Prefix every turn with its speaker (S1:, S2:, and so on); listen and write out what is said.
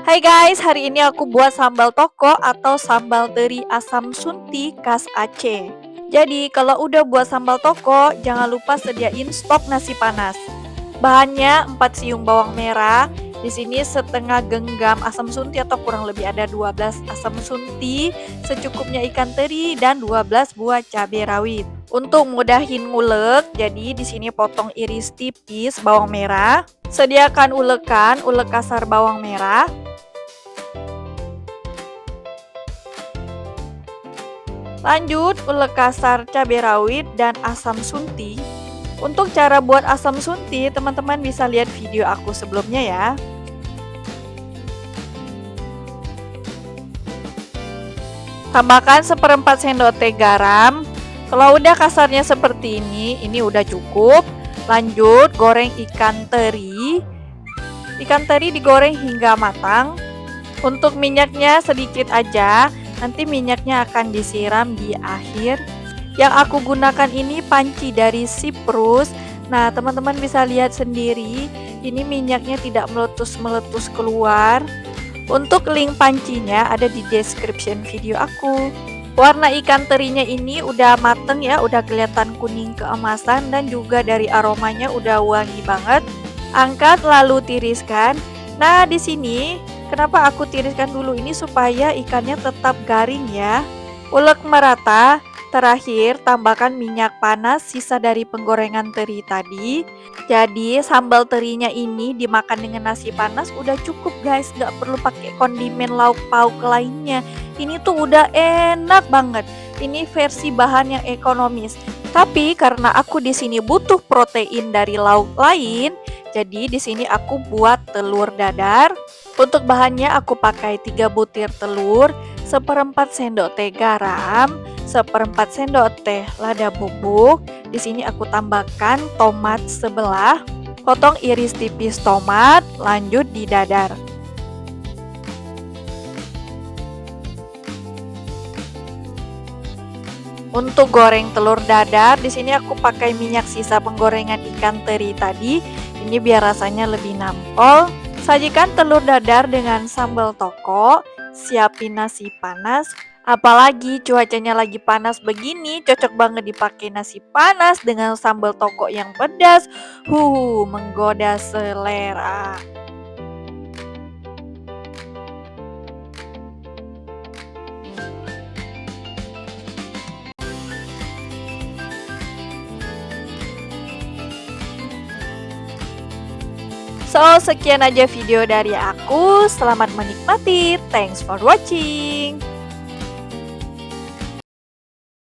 S1: Hai guys, hari ini aku buat sambal toko atau sambal teri asam sunti khas Aceh. Jadi kalau udah buat sambal toko, jangan lupa sediain stok nasi panas. Bahannya 4 siung bawang merah, di sini setengah genggam asam sunti atau kurang lebih ada 12 asam sunti, secukupnya ikan teri dan 12 buah cabai rawit. Untuk mudahin ngulek, jadi di sini potong iris tipis bawang merah. Sediakan ulekan, ulek kasar bawang merah. Lanjut, ulek kasar cabai rawit dan asam sunti. Untuk cara buat asam sunti, teman-teman bisa lihat video aku sebelumnya ya. Tambahkan seperempat sendok teh garam. Kalau udah kasarnya seperti ini udah cukup. Lanjut, goreng ikan teri. Ikan teri digoreng hingga matang. Untuk minyaknya sedikit aja, nanti minyaknya akan disiram di akhir. Yang aku gunakan ini panci dari Siprus. Nah, teman-teman bisa lihat sendiri, ini minyaknya tidak meletus-meletus keluar. Untuk link pancinya ada di description video aku. Warna ikan terinya ini udah mateng ya, udah kelihatan kuning keemasan dan juga dari aromanya udah wangi banget. Angkat lalu tiriskan. Nah, di sini kenapa aku tiriskan dulu ini supaya ikannya tetap garing ya. Ulek merata. Terakhir, tambahkan minyak panas sisa dari penggorengan teri tadi. Jadi, sambal terinya ini dimakan dengan nasi panas udah cukup guys, nggak perlu pakai kondimen lauk pauk lainnya. Ini tuh udah enak banget. Ini versi bahan yang ekonomis. Tapi karena aku di sini butuh protein dari lauk lain, jadi di sini aku buat telur dadar. Untuk bahannya aku pakai 3 butir telur, seperempat sendok teh garam, seperempat sendok teh lada bubuk. Di sini aku tambahkan tomat sebelah, potong iris tipis tomat, lanjut didadar. Untuk goreng telur dadar, di sini aku pakai minyak sisa penggorengan ikan teri tadi. Ini biar rasanya lebih nampol. Sajikan telur dadar dengan sambal toko, siapin nasi panas. Apalagi cuacanya lagi panas begini, cocok banget dipakai nasi panas dengan sambal toko yang pedas. Menggoda selera. So, sekian aja video dari aku. Selamat menikmati. Thanks for watching.